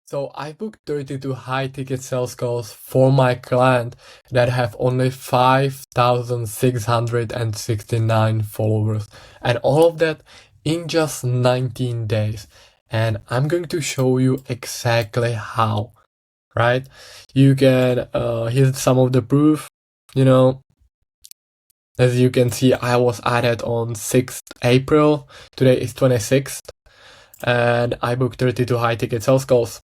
So I booked 32 high ticket sales calls for my client that have only 5,669 followers, and all of that in just 19 days. And I'm going to show you exactly how, right? You can, here's some of the proof, as you can see, I was added on 6th April. Today is 26th, and I booked 32 high ticket sales calls.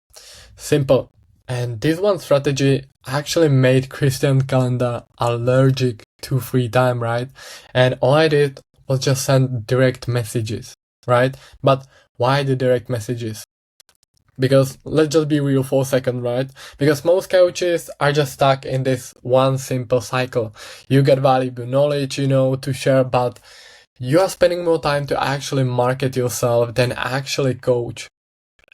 Simple. And this one strategy actually made Christian Calendar allergic to free time, right? And all I did was just send direct messages, right? But why the direct messages? Because let's just be real for a second, right? Because most coaches are just stuck in this one simple cycle. You get valuable knowledge, to share, but you are spending more time to actually market yourself than actually coach.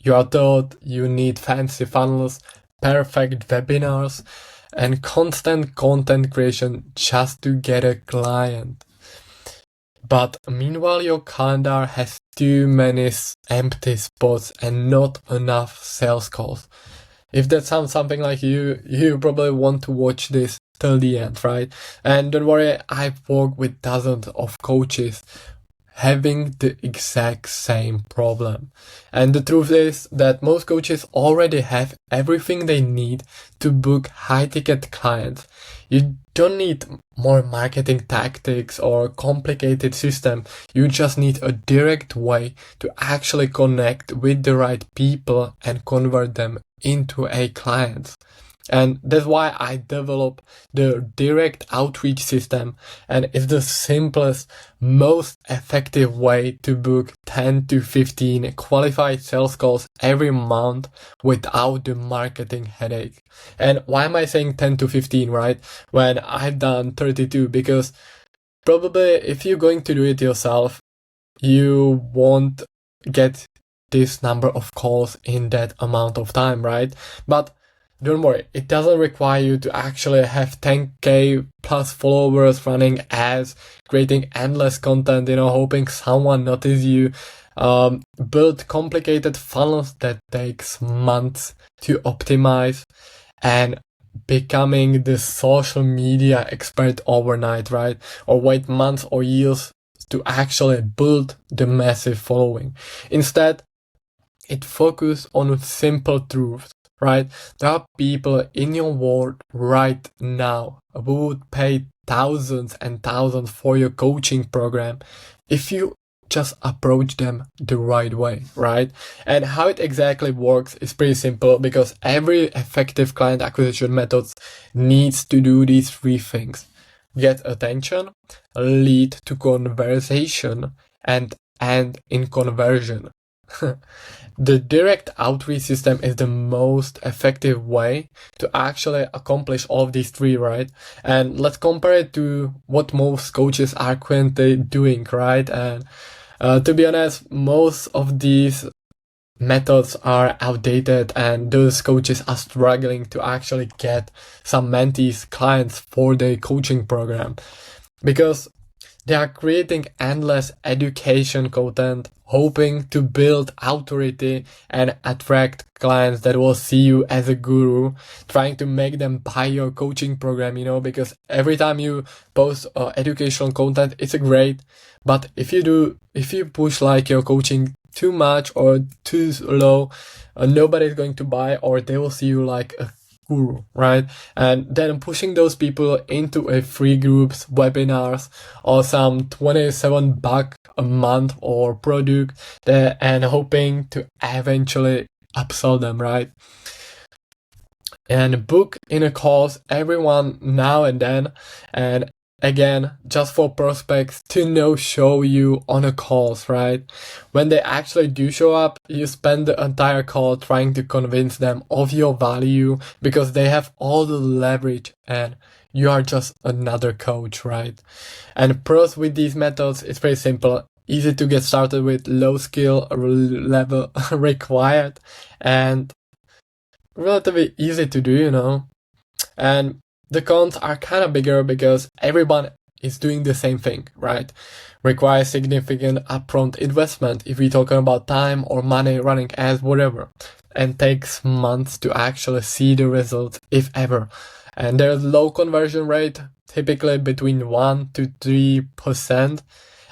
You are told you need fancy funnels, perfect webinars, and constant content creation just to get a client. But meanwhile, your calendar has too many empty spots and not enough sales calls. If that sounds something like you probably want to watch this till the end, right? And don't worry, I've worked with dozens of coaches having the exact same problem. And the truth is that most coaches already have everything they need to book high ticket clients. You don't need more marketing tactics or complicated system. You just need a direct way to actually connect with the right people and convert them into a client. And that's why I developed the direct outreach system, and it's the simplest, most effective way to book 10 to 15 qualified sales calls every month without the marketing headache. And why am I saying 10 to 15, right? When I've done 32, because probably if you're going to do it yourself, you won't get this number of calls in that amount of time, right? But don't worry, it doesn't require you to actually have 10k plus followers, running ads, creating endless content, hoping someone notices you, build complicated funnels that takes months to optimize, and becoming the social media expert overnight, right? Or wait months or years to actually build the massive following. Instead, it focuses on simple truths. Right? There are people in your world right now who would pay thousands and thousands for your coaching program if you just approach them the right way, right? And how it exactly works is pretty simple, because every effective client acquisition method needs to do these three things: get attention, lead to conversation, and end in conversion. The direct outreach system is the most effective way to actually accomplish all of these three, right? And let's compare it to what most coaches are currently doing, right? And to be honest, most of these methods are outdated, and those coaches are struggling to actually get some mentees, clients for their coaching program, because they are creating endless education content, hoping to build authority and attract clients that will see you as a guru, trying to make them buy your coaching program, because every time you post educational content, it's great. But if you push like your coaching too much or too low, nobody's going to buy, or they will see you like a guru, right? And then pushing those people into a free groups, webinars, or some $27 a month or product, and hoping to eventually upsell them, right? And book in a calls everyone now and then, and again, just for prospects to show you on a calls, right? When they actually do show up, you spend the entire call trying to convince them of your value, because they have all the leverage and you are just another coach, right? And pros with these methods, it's pretty simple. Easy to get started with, low skill level required, and relatively easy to do, And the cons are kind of bigger, because everyone is doing the same thing, right? Requires significant upfront investment if we're talking about time or money, running ads, whatever. and takes months to actually see the results, if ever. And there's low conversion rate, typically between 1 to 3%.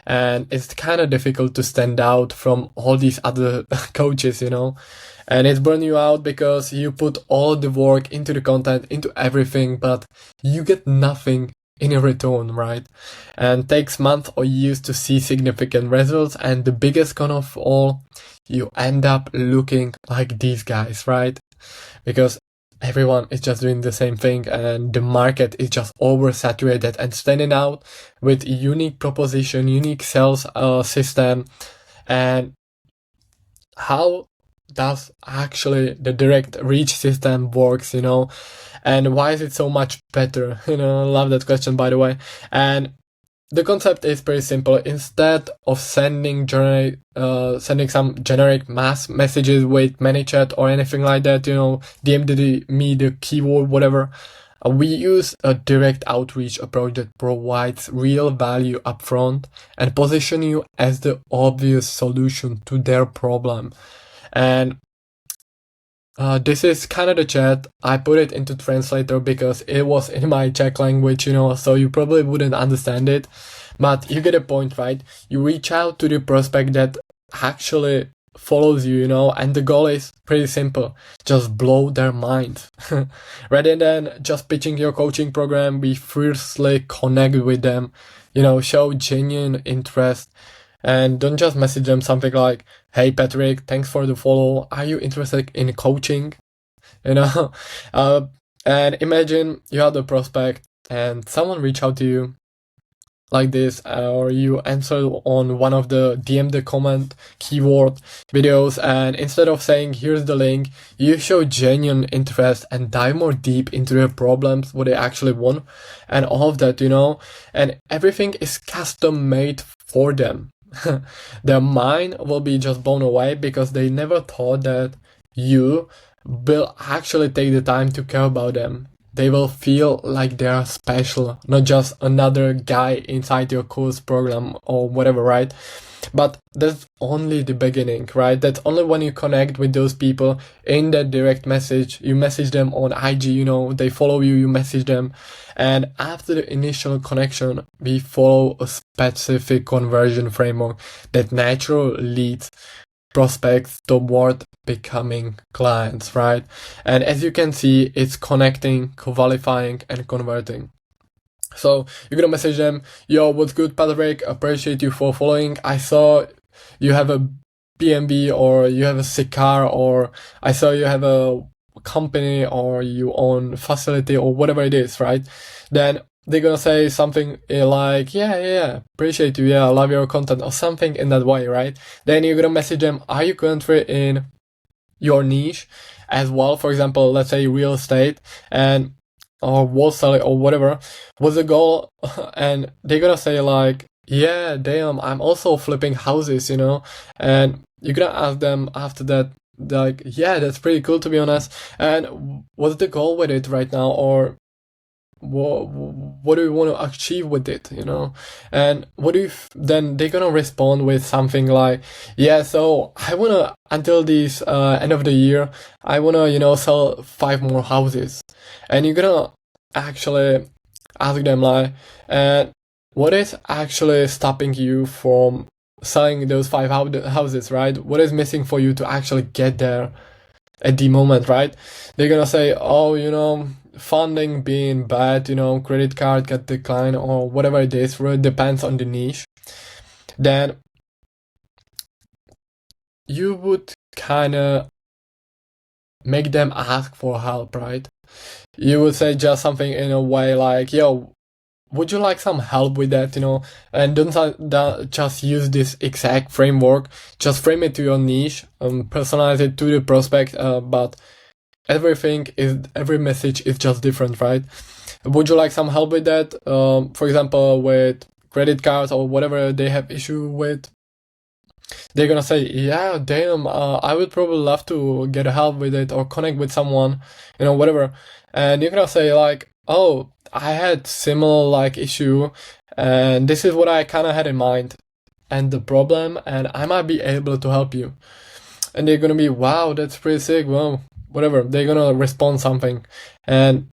And it's kind of difficult to stand out from all these other coaches, and it's burn you out because you put all the work into the content, into everything, but you get nothing in return, right? And takes months or years to see significant results. And the biggest con of all, you end up looking like these guys, right? Because everyone is just doing the same thing and the market is just oversaturated, and standing out with unique proposition, unique sales system. And how does actually the direct reach system works, and why is it so much better? I love that question, by the way. And the concept is pretty simple. Instead of sending some generic mass messages with ManyChat or anything like that, DM me the keyword, whatever, we use a direct outreach approach that provides real value upfront and position you as the obvious solution to their problem. And this is kind of the chat. I put it into translator because it was in my Czech language, so you probably wouldn't understand it. But you get a point, right? You reach out to the prospect that actually follows you, and the goal is pretty simple. Just blow their mind. Rather than just pitching your coaching program, we firstly connect with them, show genuine interest. And don't just message them something like, "Hey Patrick, thanks for the follow. Are you interested in coaching?" And imagine you have the prospect and someone reach out to you like this, or you answer on one of the DM the comment keyword videos, and instead of saying here's the link, you show genuine interest and dive more deep into their problems, what they actually want, and all of that, and everything is custom made for them. Their mind will be just blown away because they never thought that you will actually take the time to care about them. They will feel like they are special, not just another guy inside your course program or whatever, right? But that's only the beginning, right? That's only when you connect with those people in that direct message. You message them on IG, they follow you, you message them. And after the initial connection, we follow a specific conversion framework that naturally leads prospects toward becoming clients, right? And as you can see, it's connecting, qualifying, and converting. So you're gonna message them, "Yo, what's good, Patrick? Appreciate you for following. I saw you have a BMW, or you have a sick car, or I saw you have a company, or you own facility, or whatever it is," right? Then they're gonna say something like, yeah, appreciate you, yeah, I love your content, or something in that way, right? Then you're gonna message them, "Are you currently in your niche as well?" For example, let's say real estate or wholesale or whatever. What's the goal? And they're gonna say like, "Yeah, damn, I'm also flipping houses, and you're gonna ask them after that, like, "Yeah, that's pretty cool, to be honest. And what's the goal with it right now? Or what do you want to achieve with it, And what if then they're gonna respond with something like, "Yeah, so I wanna, until this end of the year, I wanna sell 5 more houses." And you're gonna actually ask them like, "And what is actually stopping you from selling those 5 houses, right? What is missing for you to actually get there at the moment," right? They're gonna say, "Oh, funding being bad, credit card get declined," or whatever it is. Really depends on the niche. Then you would kind of make them ask for help, right? You would say just something in a way like, "Yo, would you like some help with that?" And don't just use this exact framework. Just frame it to your niche, personalize it to the prospect, but every message is just different, right? "Would you like some help with that?" For example, with credit cards or whatever they have issue with. They're gonna say, "Yeah, damn, I would probably love to get help with it or connect with someone, whatever." And you're gonna say like, "Oh, I had similar issue, and this is what I kind of had in mind and the problem, and I might be able to help you." and they're gonna be, wow, that's pretty sick, well, whatever, they're gonna respond something, and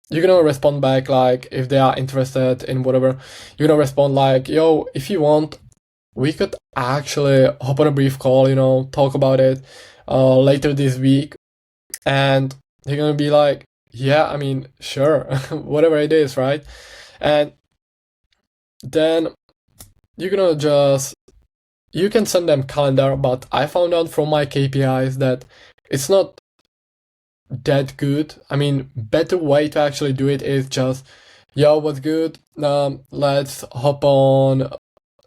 you're gonna respond back, like, if they are interested in whatever, you're gonna respond like, yo, if you want, we could actually hop on a brief call, talk about it later this week. And they're gonna be like, yeah, I mean, sure, whatever it is, right? And then you're gonna you can send them calendar, but I found out from my KPIs that it's not that good. I mean, better way to actually do it is just, yo, what's good? Let's hop on.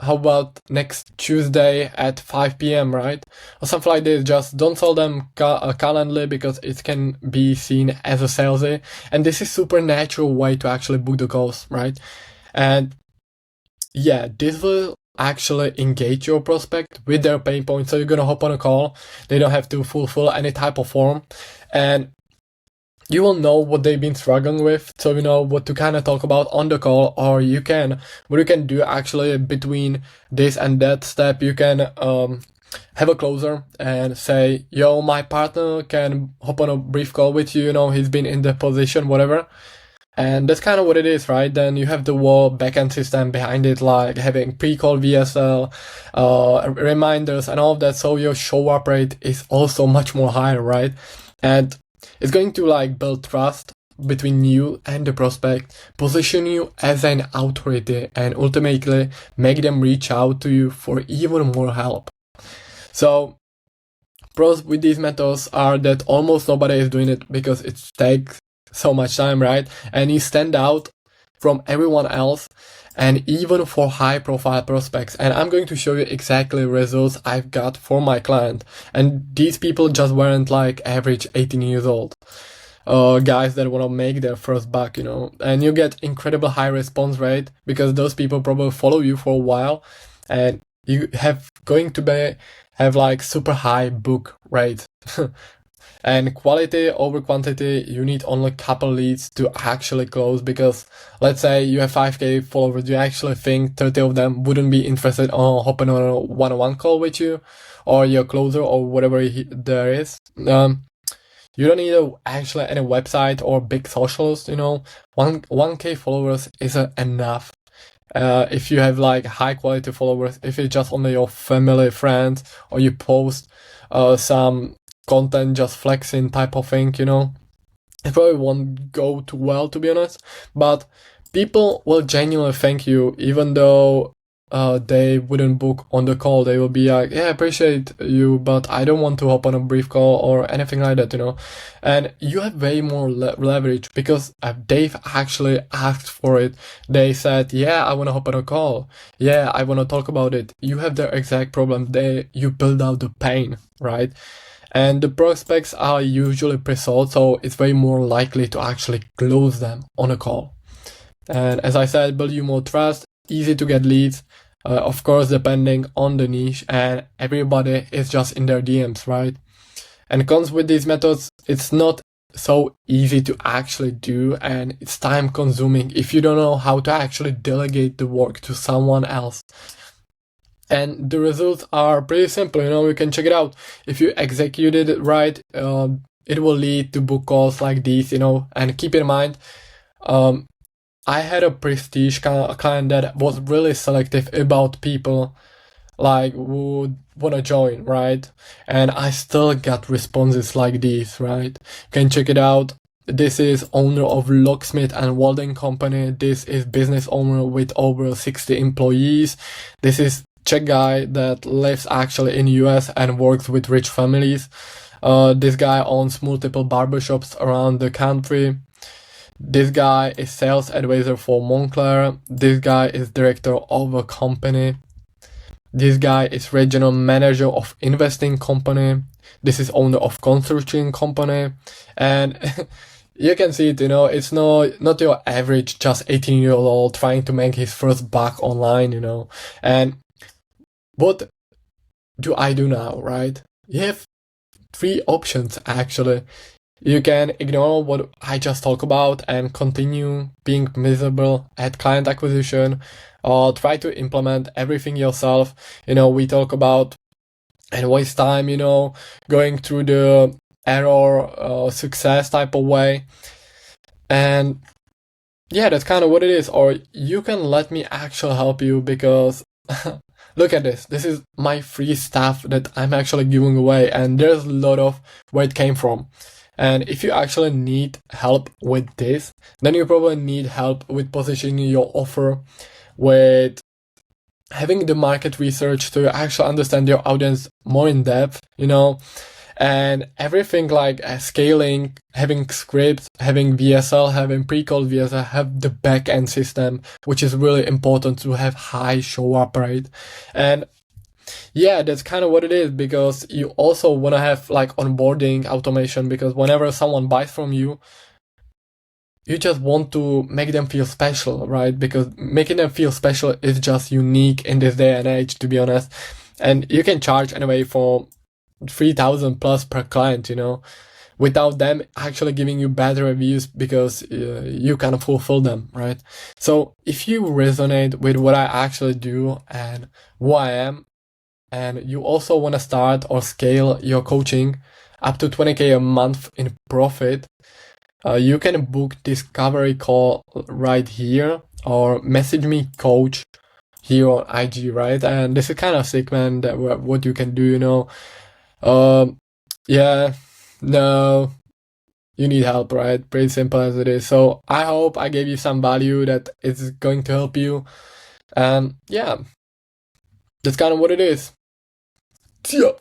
How about next Tuesday at 5 p.m., right? Or something like this. Just don't tell them Calendly, because it can be seen as a salesy. And this is super natural way to actually book the calls, right? And yeah, this will actually engage your prospect with their pain points. So you're gonna hop on a call. They don't have to fulfill any type of form. And you will know what they've been struggling with, so you know what to kind of talk about on the call. Or what you can do actually between this and that step, you can have a closer and say, yo, my partner can hop on a brief call with you, he's been in the position, whatever. And that's kind of what it is, right? Then you have the whole backend system behind it, like having pre-call VSL, reminders and all of that, so your show up rate is also much more higher, right? And it's going to like build trust between you and the prospect, position you as an authority, and ultimately make them reach out to you for even more help. So pros with these methods are that almost nobody is doing it because it takes so much time, right? And you stand out from everyone else, and even for high profile prospects. And I'm going to show you exactly results I've got for my client. And these people just weren't like average 18 years old guys that want to make their first buck, and you get incredible high response rate because those people probably follow you for a while, and you have like super high book rate. And quality over quantity, you need only a couple leads to actually close, because let's say you have 5k followers, you actually think 30 of them wouldn't be interested on hopping on a one-on-one call with you or your closer or whatever there is. You don't need actually any website or big socials, 1k followers is enough. If you have like high quality followers, if it's just only your family, friends, or you post some content just flexing type of thing, it probably won't go too well, to be honest. But people will genuinely thank you, even though they wouldn't book on the call. They will be like, yeah, I appreciate you, but I don't want to hop on a brief call or anything like that, And you have way more leverage because they've actually asked for it. They said, yeah, I want to hop on a call. Yeah, I want to talk about it. You have their exact problem. You build out the pain, right? And the prospects are usually pre-sold, so it's way more likely to actually close them on a call. And as I said, build you more trust, easy to get leads, of course, depending on the niche, and everybody is just in their DMs, right? And cons with these methods, it's not so easy to actually do, and it's time consuming if you don't know how to actually delegate the work to someone else. And the results are pretty simple, you can check it out. If you executed it right, it will lead to book calls like these, and keep in mind, I had a prestige client that was really selective about people like who want to join, right? And I still got responses like these, right? You can check it out. This is owner of Locksmith and Welding Company. This is business owner with over 60 employees. This is Czech guy that lives actually in US and works with rich families. This guy owns multiple barbershops around the country. This guy is sales advisor for Moncler. This guy is director of a company. This guy is regional manager of investing company. This is owner of construction company. And you can see it, it's not your average just 18-year-old trying to make his first buck online, And what do I do now, right? You have 3 options, actually. You can ignore what I just talked about and continue being miserable at client acquisition, or try to implement everything yourself. We talk about and waste time, going through the error success type of way. And yeah, that's kind of what it is. Or you can let me actually help you, because look at this. This is my free stuff that I'm actually giving away, and there's a lot of where it came from. And if you actually need help with this, then you probably need help with positioning your offer, with having the market research to actually understand your audience more in depth, and everything like scaling, having scripts, having VSL, having pre-called VSL, have the back-end system, which is really important to have high show up rate. And yeah, that's kind of what it is, because you also want to have like onboarding automation, because whenever someone buys from you, you just want to make them feel special, right? Because making them feel special is just unique in this day and age, to be honest. And you can charge anyway for 3,000 plus per client, without them actually giving you bad reviews, because you kind of fulfill them, right? So if you resonate with what I actually do and who I am, and you also want to start or scale your coaching up to 20K a month in profit, you can book discovery call right here, or message me coach here on IG, right? And this is kind of sick, man, that what you can do, yeah, no, you need help, right? Pretty simple as it is. So I hope I gave you some value that is going to help you. And yeah, that's kind of what it is. Yeah.